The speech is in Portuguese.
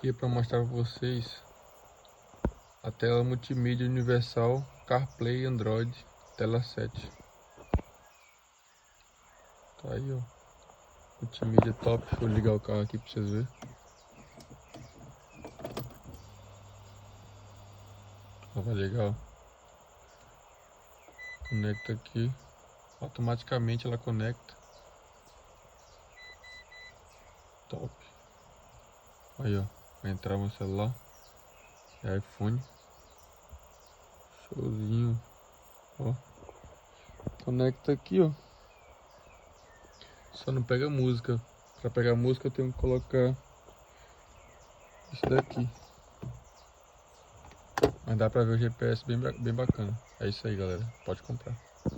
aqui para mostrar para vocês a tela multimídia universal CarPlay Android tela 7. Tá aí, ó, multimídia top. Deixa eu ligar o carro aqui para vocês verem. Vai ligar, ó. Conecta aqui, automaticamente ela conecta. Top. Aí, ó, vai entrar no celular. É iPhone. Showzinho. Ó. Conecta aqui, ó. Só não pega música. Pra pegar música eu tenho que colocar isso daqui. Mas dá pra ver o GPS bem bacana. É isso aí, galera. Pode comprar.